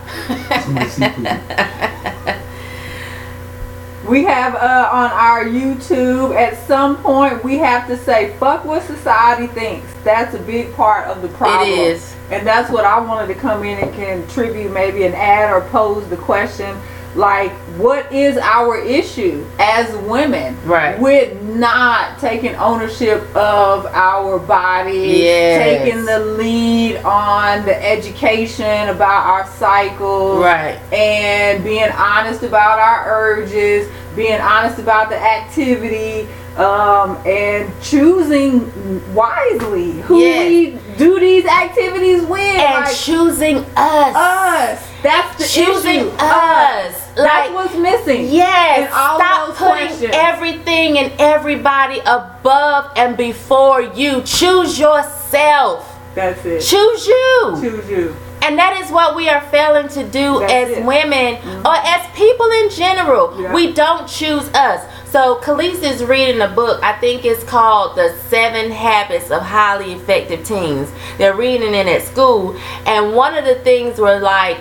Speaker 2: We have on our YouTube, at some point we have to say, fuck what society thinks. That's a big part of the problem.
Speaker 1: It is.
Speaker 2: And that's what I wanted to come in and contribute, maybe an ad or pose the question, like, what is our issue as women with not taking ownership of our bodies, taking the lead on the education about our cycles, and being honest about our urges, being honest about the activity, and choosing wisely who we do these activities with,
Speaker 1: and like, choosing us.
Speaker 2: That's the
Speaker 1: choosing
Speaker 2: issue.
Speaker 1: Us.
Speaker 2: That's what's missing.
Speaker 1: Yes.
Speaker 2: In all
Speaker 1: Stop
Speaker 2: those
Speaker 1: putting
Speaker 2: questions.
Speaker 1: everything and everybody above and before you. Choose yourself.
Speaker 2: That's it.
Speaker 1: Choose you.
Speaker 2: Choose you.
Speaker 1: And that is what we are failing to do as women, or as people in general. We don't choose us. So Khalees is reading a book, I think it's called The 7 Habits of Highly Effective Teens. They're reading it at school, and one of the things were like,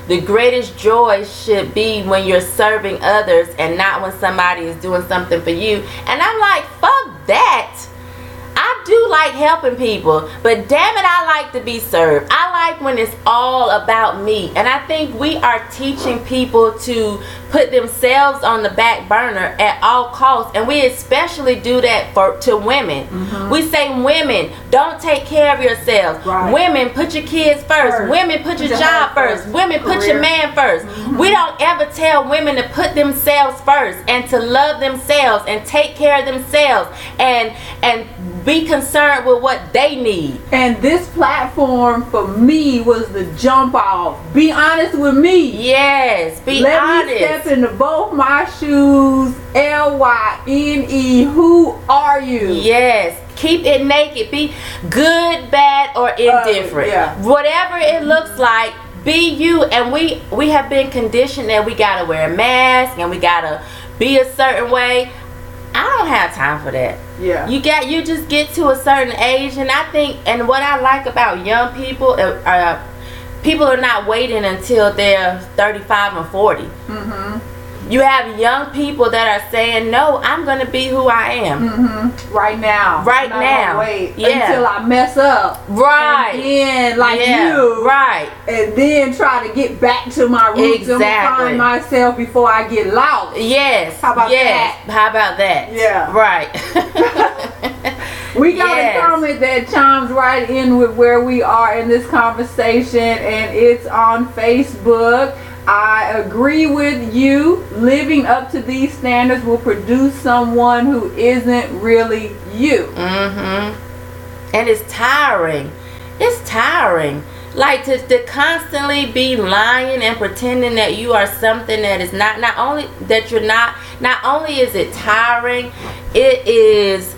Speaker 1: the greatest joy should be when you're serving others and not when somebody is doing something for you. And I'm like, fuck that. I do like helping people, but damn it, I like to be served. I like when it's all about me. And I think we are teaching people to put themselves on the back burner at all costs, and we especially do that to women. We say, women, don't take care of yourselves. Women, put your kids first. Women, put your job first. Women, put your man first. We don't ever tell women to put themselves first and to love themselves and take care of themselves and be concerned with what they need.
Speaker 2: And this platform for me was the jump off. Be honest with me.
Speaker 1: Yes, be
Speaker 2: honest. Let me step into both my shoes. L-Y-N-E. Who are you?
Speaker 1: Yes. Keep it naked. Be good, bad, or indifferent. Whatever it looks like, be you. And we have been conditioned that we gotta wear a mask and we gotta be a certain way. I don't have time for that. You just get to a certain age, and I think, and what I like about young people, people are not waiting until they're 35 and 40. You have young people that are saying, no, I'm going to be who I am.
Speaker 2: Right now.
Speaker 1: Right now.
Speaker 2: Wait until I mess up.
Speaker 1: And
Speaker 2: then, like you. And then try to get back to my roots and find myself before I get lost. How about that?
Speaker 1: How about that?
Speaker 2: We got a comment that chimes right in with where we are in this conversation, and it's on Facebook. I agree with you. Living up to these standards will produce someone who isn't really you.
Speaker 1: And it's tiring. It's tiring. Like to constantly be lying and pretending that you are something that is not. Not only that you're not. Not only is it tiring, it is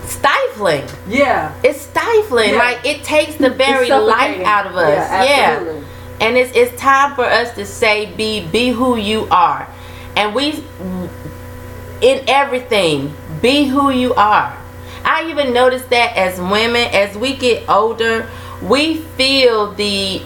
Speaker 1: stifling. It's stifling. Like it takes the very life out of us.
Speaker 2: Absolutely.
Speaker 1: And it's time for us to say, be who you are. And we, in everything, be who you are. I even noticed that as women, as we get older, we feel the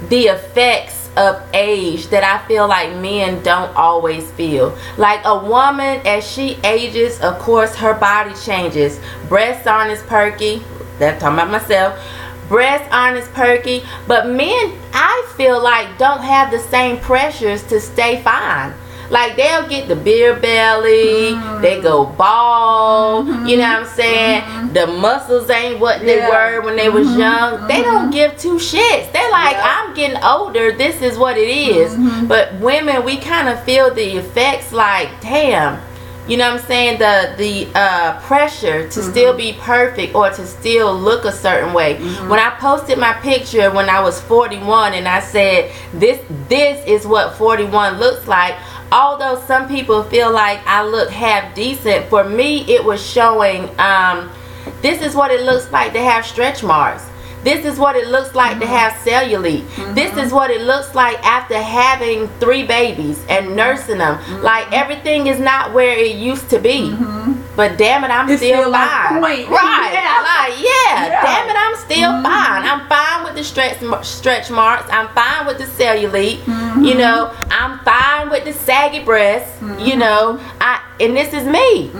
Speaker 1: effects of age that I feel like men don't always feel. Like a woman, as she ages, of course, her body changes. Breasts aren't as perky. That's talking about myself. Breasts aren't as perky, but men, I feel like, don't have the same pressures to stay fine. Like they'll get the beer belly, they go bald, you know what I'm saying? The muscles ain't what they were when they was young. They don't give two shits. They're like, I'm getting older, this is what it is. But women, we kind of feel the effects like, damn. You know what I'm saying? The pressure to still be perfect or to still look a certain way. When I posted my picture when I was 41 and I said, this is what 41 looks like. Although some people feel like I look half decent, for me it was showing, this is what it looks like to have stretch marks. This is what it looks like to have cellulite. This is what it looks like after having 3 babies and nursing them. Like everything is not where it used to be. but damn it, I'm
Speaker 2: It's
Speaker 1: still
Speaker 2: still on
Speaker 1: fine.
Speaker 2: point.
Speaker 1: Right.
Speaker 2: Yeah.
Speaker 1: Like, yeah,
Speaker 2: Yeah.
Speaker 1: damn it, I'm still fine. I'm fine with the stretch marks. I'm fine with the cellulite. You know, I'm fine with the saggy breasts. You know, and this is me.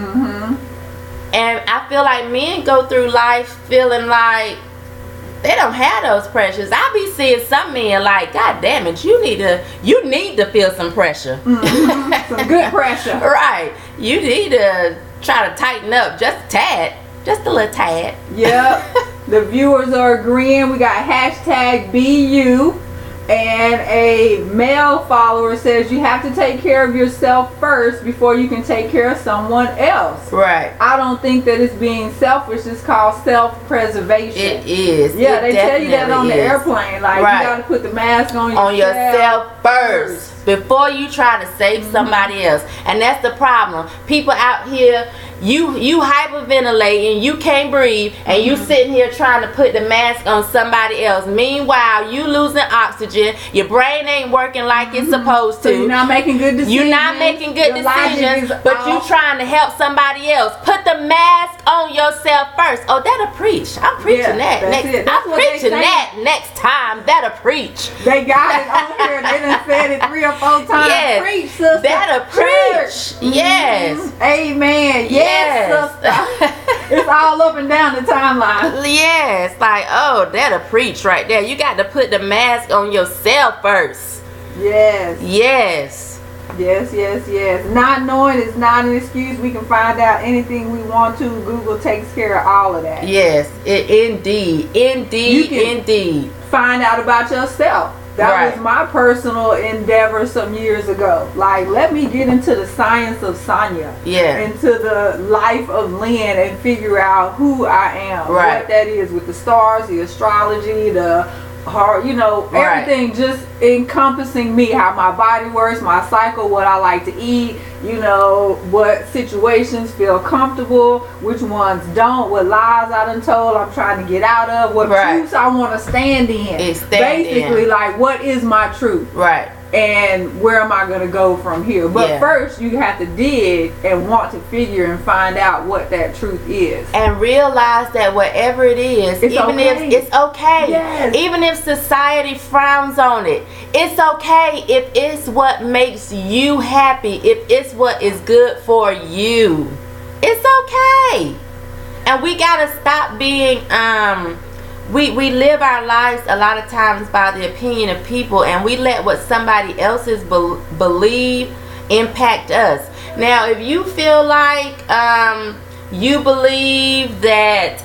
Speaker 1: And I feel like men go through life feeling like they don't have those pressures. I be seeing some men like, God damn it, you need to feel some pressure.
Speaker 2: Some good pressure.
Speaker 1: Right. You need to try to tighten up just a tad. Just a little tad.
Speaker 2: Yep. The viewers are agreeing. We got hashtag BU. And a male follower says you have to take care of yourself first before you can take care of someone else.
Speaker 1: Right.
Speaker 2: I don't think that it's being selfish. It's called self-preservation.
Speaker 1: It is.
Speaker 2: Yeah,
Speaker 1: It
Speaker 2: they tell you that on the
Speaker 1: definitely is.
Speaker 2: airplane. Like,
Speaker 1: Right.
Speaker 2: you got to put the mask on
Speaker 1: yourself first before you try to save somebody else. And that's the problem. People out here, you hyperventilating, you can't breathe, and you sitting here trying to put the mask on somebody else. Meanwhile, you losing oxygen, your brain ain't working like it's supposed to.
Speaker 2: So you're not making good decisions.
Speaker 1: You're not making good
Speaker 2: Your logic
Speaker 1: decisions,
Speaker 2: is
Speaker 1: but you
Speaker 2: off.
Speaker 1: trying to help somebody else. Put the mask on yourself first. Oh, that'll preach. I'm preaching that.
Speaker 2: that's it. That's
Speaker 1: I'm
Speaker 2: what they
Speaker 1: preaching
Speaker 2: say.
Speaker 1: that next time. That'll preach.
Speaker 2: They got it on here. They done said it 3 or 4 times.
Speaker 1: Yes.
Speaker 2: Preach, sister.
Speaker 1: That'll preach. Yes.
Speaker 2: Amen. Yes, sister. It's all up and down the timeline.
Speaker 1: Yes. Like, oh, that'll preach right there. You got to put the mask on yourself first.
Speaker 2: Yes.
Speaker 1: Yes.
Speaker 2: Yes. Not knowing is not an excuse. We can find out anything we want to. Google takes care of all of that.
Speaker 1: Yes. Indeed.
Speaker 2: You can-
Speaker 1: Indeed.
Speaker 2: Find out about yourself. That
Speaker 1: Right.
Speaker 2: was my personal endeavor some years ago. Like, let me get into the science of Sonya.
Speaker 1: Yeah.
Speaker 2: Into the life of Lynn and figure out who I am.
Speaker 1: Right.
Speaker 2: What that is with the stars, the astrology, the heart,
Speaker 1: Right.
Speaker 2: everything just encompassing me, how my body works, my cycle, what I like to eat, what situations feel comfortable, which ones don't, what lies I done told I'm trying to get out of, what
Speaker 1: Right.
Speaker 2: truths I want to stand in. Basically, like, what is my truth?
Speaker 1: Right.
Speaker 2: And where am I going to go from here? But
Speaker 1: Yeah.
Speaker 2: first, you have to dig and want to figure and find out what that truth is.
Speaker 1: And realize that whatever it is,
Speaker 2: It's
Speaker 1: even
Speaker 2: okay.
Speaker 1: if it's okay,
Speaker 2: Yes.
Speaker 1: even if society frowns on it, it's okay if it's what makes you happy, if it's what is good for you. It's okay. And we gotta stop being we live our lives a lot of times by the opinion of people, and we let what somebody else's believe impact us. Now, if you feel like you believe that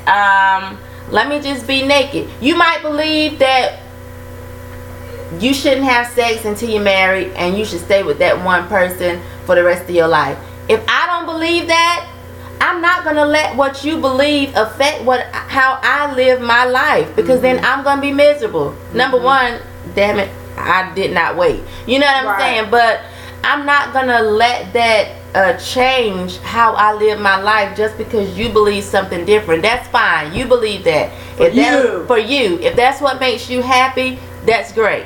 Speaker 1: let me just be naked, you might believe that you shouldn't have sex until you're married and you should stay with that one person for the rest of your life. If I don't believe that, I'm not gonna let what you believe affect how I live my life, because then I'm gonna be miserable. Number one, damn it, I did not wait. You know what I'm
Speaker 2: Right.
Speaker 1: saying? But I'm not gonna let that change how I live my life just because you believe something different. That's fine. You believe that. For you. If that's what makes you happy, that's great.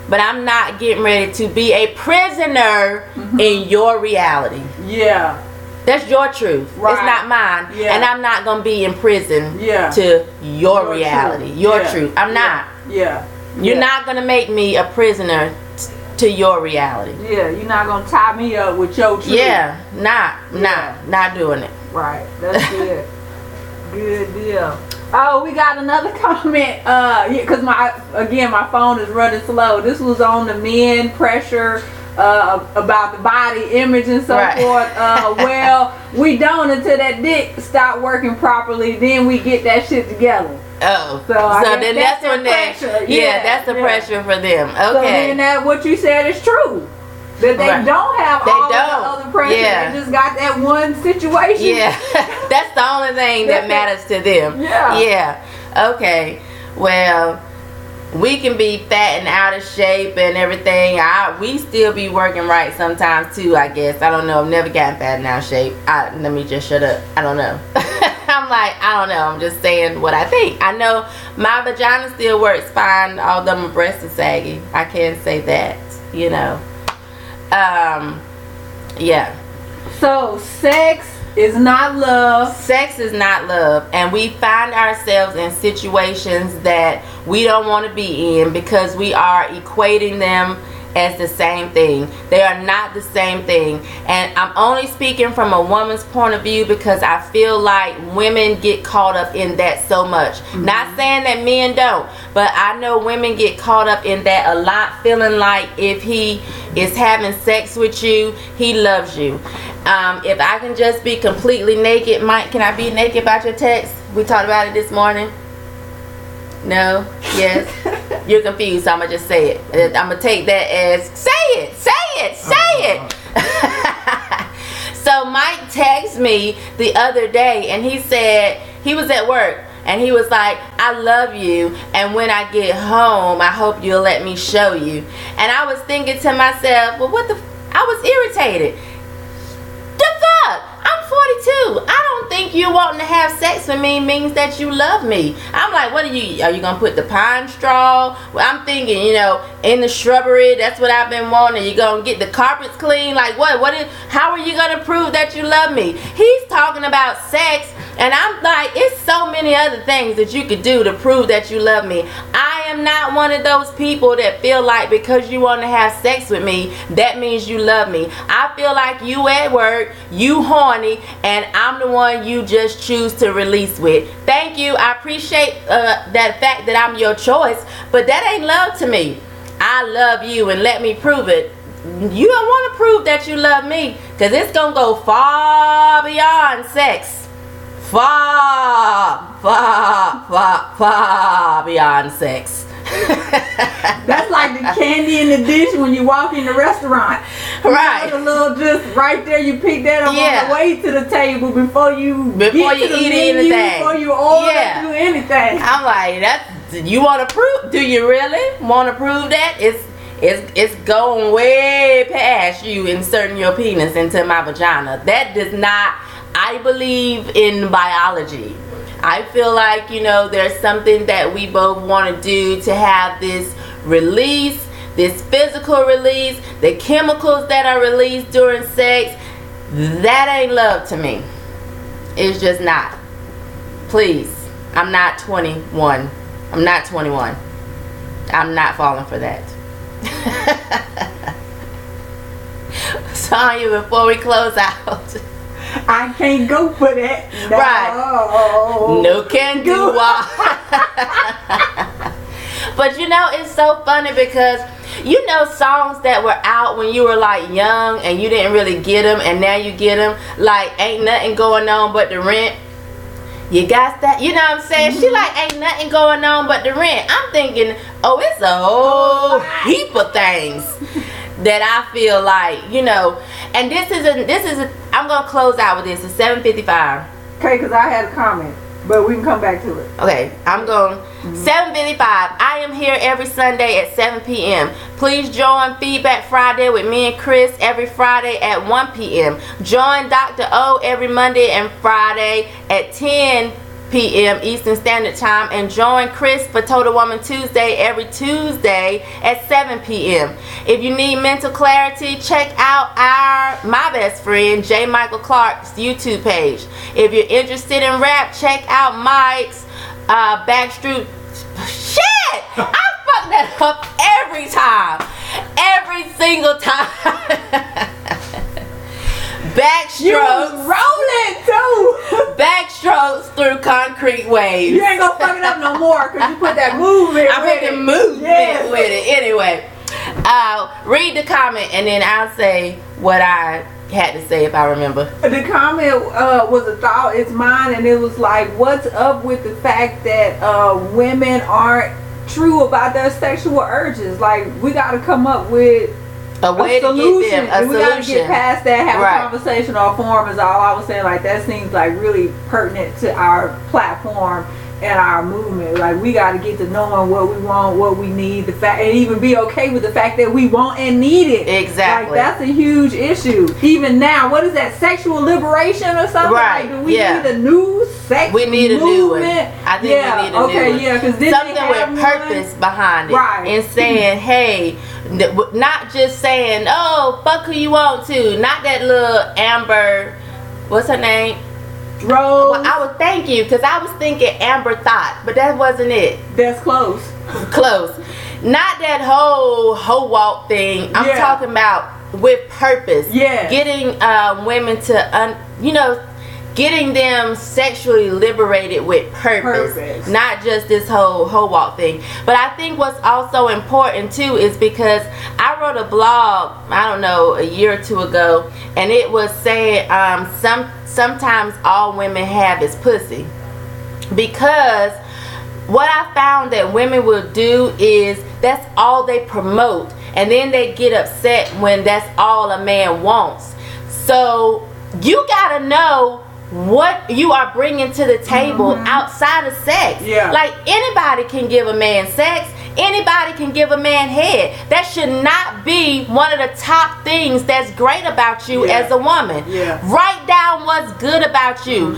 Speaker 1: But I'm not getting ready to be a prisoner in your reality.
Speaker 2: Yeah.
Speaker 1: That's your truth.
Speaker 2: Right.
Speaker 1: It's not mine.
Speaker 2: Yeah.
Speaker 1: And I'm not going to be in prison
Speaker 2: Yeah.
Speaker 1: to your reality.
Speaker 2: truth.
Speaker 1: Your
Speaker 2: Yeah.
Speaker 1: truth. I'm not.
Speaker 2: Yeah.
Speaker 1: You're
Speaker 2: Yeah.
Speaker 1: not going to make me a prisoner to your reality.
Speaker 2: Yeah, you're not gonna tie me up with your truth.
Speaker 1: Yeah. Not doing it.
Speaker 2: Right. That's good. Good deal. Oh, we got another comment. Because my phone is running slow. This was on the men pressure about the body image and so
Speaker 1: Right.
Speaker 2: forth. Well, we don't until that dick stop working properly. Then we get that shit together.
Speaker 1: Oh.
Speaker 2: So I guess
Speaker 1: then
Speaker 2: that's
Speaker 1: that's when
Speaker 2: their
Speaker 1: they.
Speaker 2: pressure.
Speaker 1: Yeah,
Speaker 2: Yeah,
Speaker 1: that's the
Speaker 2: yeah.
Speaker 1: pressure for them.
Speaker 2: So
Speaker 1: Okay.
Speaker 2: then that what you said is true. That they
Speaker 1: Right.
Speaker 2: don't have
Speaker 1: They
Speaker 2: all
Speaker 1: don't.
Speaker 2: the other pressure.
Speaker 1: Yeah.
Speaker 2: They just got that one situation.
Speaker 1: Yeah, that's the only thing that matters to them.
Speaker 2: Yeah.
Speaker 1: Yeah. Okay. Well, we can be fat and out of shape and everything. We still be working right sometimes too, I guess. I don't know. I've never gotten fat and out of shape. Let me just shut up. I don't know. I'm like, I don't know. I'm just saying what I think. I know my vagina still works fine, although my breasts are saggy. I can't say that,
Speaker 2: So sex It's not love.
Speaker 1: Sex is not love, and we find ourselves in situations that we don't want to be in because we are equating them as the same thing. They are not the same thing. And I'm only speaking from a woman's point of view because I feel like women get caught up in that so much. Not saying that men don't, but I know women get caught up in that a lot, feeling like if he is having sex with you, he loves you. If I can just be completely naked, Mike, can I be naked about your text? We talked about it this morning. No? Yes? You're confused, so I'm going to just say it. I'm going to take that as, say it. So Mike texted me the other day, and he said he was at work, and he was like, I love you, and when I get home, I hope you'll let me show you. And I was thinking to myself, well, I was irritated. The fuck? I'm 42. I don't think you wanting to have sex with me means that you love me. I'm like, what are you gonna put the pine straw? Well, I'm thinking, in the shrubbery, that's what I've been wanting. You gonna get the carpets clean? Like how are you gonna prove that you love me? He's talking about sex, and I'm like, it's so many other things that you could do to prove that you love me. I am not one of those people that feel like because you want to have sex with me, that means you love me. I feel like you at work, you horny, and I'm the one you just choose to release with. Thank you. I appreciate that fact that I'm your choice, but that ain't love to me. I love you, and let me prove it. You don't want to prove that you love me, because it's going to go far beyond sex. Far beyond sex.
Speaker 2: That's like the candy in the dish when you walk in the restaurant.
Speaker 1: Right.
Speaker 2: The little just right there, you pick that up on the way to the table before you eat anything. Before you order, do anything.
Speaker 1: I'm like, you want to prove? Do you really want to prove that? It's going way past you inserting your penis into my vagina. That does not. I believe in biology. I feel like, there's something that we both want to do to have this release, this physical release, the chemicals that are released during sex. That ain't love to me. It's just not. Please. I'm not 21. I'm not 21. I'm not falling for that. Sonya, before we close out,
Speaker 2: I can't go for that. No.
Speaker 1: Right. No can do. But it's so funny because songs that were out when you were like young and you didn't really get them, and now you get them, like Ain't Nothing Going On But the Rent. You got that? You know what I'm saying? She like, ain't nothing going on but the rent. I'm thinking, it's a whole heap of things that I feel like, and this is I'm gonna close out with this. It's 7:55.
Speaker 2: Okay, because I had a comment, but we can come back to it.
Speaker 1: Okay, I'm going 7:55. I am here every Sunday at 7 p.m. Please join Feedback Friday with me and Chris every Friday at 1 p.m. Join Dr. O every Monday and Friday at 10 p.m. Eastern Standard Time, and join Chris for Total Woman Tuesday every Tuesday at 7 p.m. If you need mental clarity, check out my best friend J. Michael Clark's YouTube page. If you're interested in rap, check out Mike's Backstreet. Shit! I fuck that up every time. Every single time. Backstrokes.
Speaker 2: Rolling too.
Speaker 1: Backstrokes through concrete waves.
Speaker 2: You ain't gonna fuck it up no more because you put that movement.
Speaker 1: I put the movement with it. Anyway, read the comment and then I'll say what I had to say if I remember.
Speaker 2: The comment was a thought. It's mine, and it was like, what's up with the fact that women aren't true about their sexual urges? Like, we got to come up with
Speaker 1: a way to get them a
Speaker 2: we
Speaker 1: solution.
Speaker 2: Got to get past that, have a conversation or forum is all I was saying. Like, that seems like really pertinent to our platform and our movement. Like, we got to get to knowing what we want, what we need, the fact, and even be okay with the fact that we want and need it.
Speaker 1: Exactly.
Speaker 2: Like, that's a huge issue. Even now, what is that, sexual liberation or something?
Speaker 1: Right.
Speaker 2: Like, do we need a new sex
Speaker 1: We need
Speaker 2: movement?
Speaker 1: a new one. I think we need a new one.
Speaker 2: Okay, yeah, because
Speaker 1: something with purpose behind it.
Speaker 2: Right.
Speaker 1: And saying, hey, not just saying, oh, fuck who you want to. Not that little Amber what's her name?
Speaker 2: Rose.
Speaker 1: Well, I was thank you because I was thinking Amber Thought, but that wasn't it.
Speaker 2: That's close.
Speaker 1: Close. Not that whole walk thing. I'm talking about with purpose.
Speaker 2: Yeah.
Speaker 1: Getting women to getting them sexually liberated with purpose. Not just this whole walk thing. But I think what's also important too is because I wrote a blog, I don't know, a year or two ago, and it was saying sometimes all women have is pussy. Because what I found that women will do is that's all they promote, and then they get upset when that's all a man wants. So you gotta know what you are bringing to the table outside of sex. Like anybody can give a man sex, anybody can give a man head. That should not be one of the top things that's great about you as a woman. Write down what's good about you.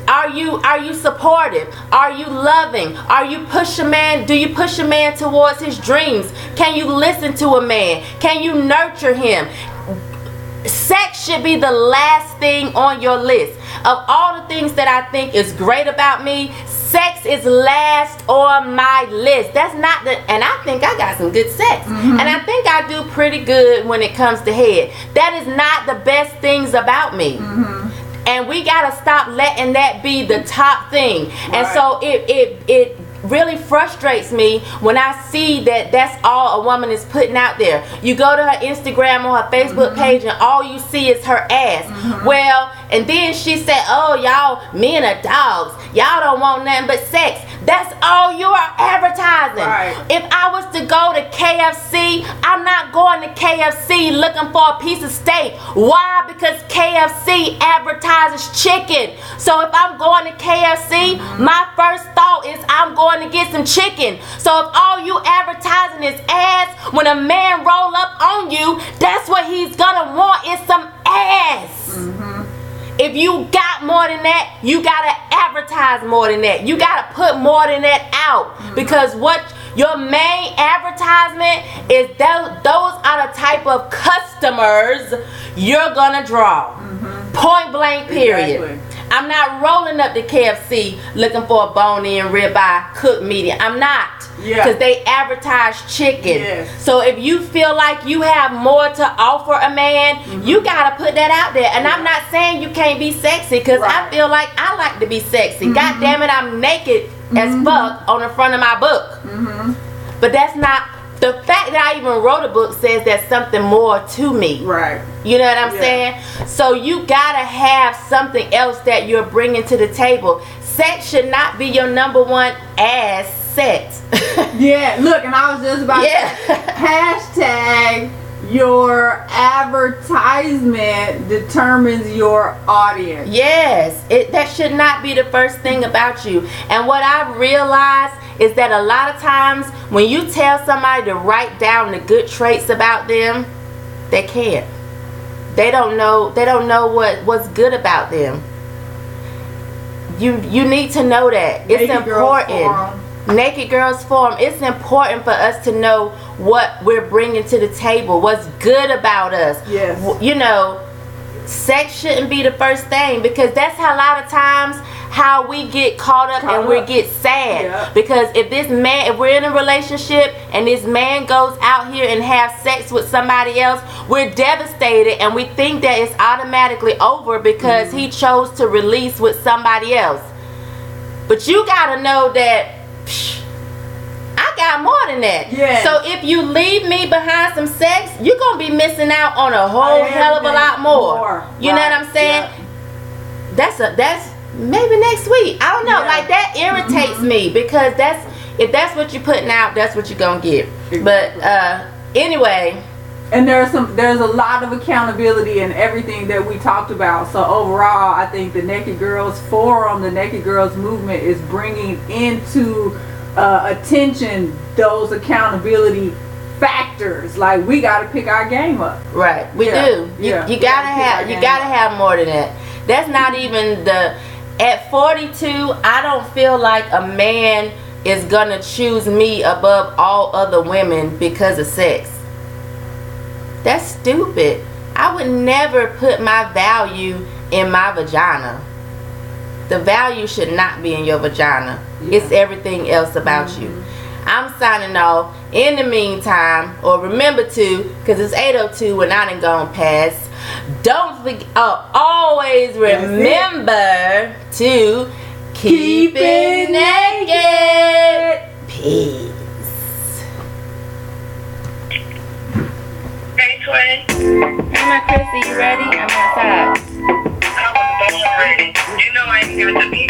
Speaker 1: Are you supportive? Are you loving? Are you push a man? Do you push a man towards his dreams? Can you listen to a man? Can you nurture him? Sex should be the last thing on your list. Of all the things that I think is great about me, sex is last on my list. That's not and I think I got some good sex. And I think I do pretty good when it comes to head. That is not the best things about me. And we gotta stop letting that be the top thing. And so it really frustrates me when I see that that's all a woman is putting out there. You go to her Instagram or her Facebook page and all you see is her ass. Well, and then she said, oh, y'all men are dogs, y'all don't want nothing but sex. That's all you are advertising. If I was to go to KFC, I'm not going to KFC looking for a piece of steak. Why? Because KFC advertises chicken. So if I'm going to KFC, my first thought is I'm going to get some chicken. So if all you advertising is ass, when a man roll up on you, that's what he's gonna want, is some ass. If you got more than that, you gotta advertise more than that. You gotta put more than that out. Because what your main advertisement is, those are the type of customers you're gonna draw. Point blank, period. I'm not rolling up to KFC looking for a bone-in, ribeye, cooked medium. I'm not. Because they advertise chicken. So if you feel like you have more to offer a man, you gotta put that out there. And I'm not saying you can't be sexy, because I feel like I like to be sexy. God damn it, I'm naked as fuck on the front of my book. But that's not. The fact that I even wrote a book says there's something more to me. You know what I'm saying? So you gotta have something else that you're bringing to the table. Sex should not be your number one ass sex.
Speaker 2: Look, and I was just about to hashtag your advertisement determines your audience.
Speaker 1: That should not be the first thing about you. And what I've realized is that a lot of times when you tell somebody to write down the good traits about them, they can't. They don't know what's good about them. You need to know that. It's important. Naked Girls Forum, it's important for us to know what we're bringing to the table, what's good about us. Sex shouldn't be the first thing, because that's how a lot of times how we get caught up and we get sad. Because if we're in a relationship and this man goes out here and have sex with somebody else, we're devastated and we think that it's automatically over because he chose to release with somebody else. But you gotta know that I got more than that. So if you leave me behind some sex, you're gonna be missing out on a whole hell of a lot more. You know what I'm saying? That's maybe next week. I don't know. Like, that irritates me, because if that's what you're putting out, that's what you're gonna get. But anyway.
Speaker 2: And there's a lot of accountability in everything that we talked about. So overall, I think the Naked Girls Forum, the Naked Girls Movement, is bringing into attention those accountability factors. Like, we got to pick our game up.
Speaker 1: We do. You gotta have more than that. That's not even at 42. I don't feel like a man is gonna choose me above all other women because of sex. That's stupid. I would never put my value in my vagina. The value should not be in your vagina.
Speaker 2: Yeah.
Speaker 1: It's everything else about you. I'm signing off. In the meantime, or remember to, because it's 8:02 and I done gone past. Don't forget, always remember to keep it naked. Peace.
Speaker 3: Hey, Twin.
Speaker 1: Hey, my Chrissy, you ready? I'm outside.
Speaker 3: I was born ready. You know I ain't got to be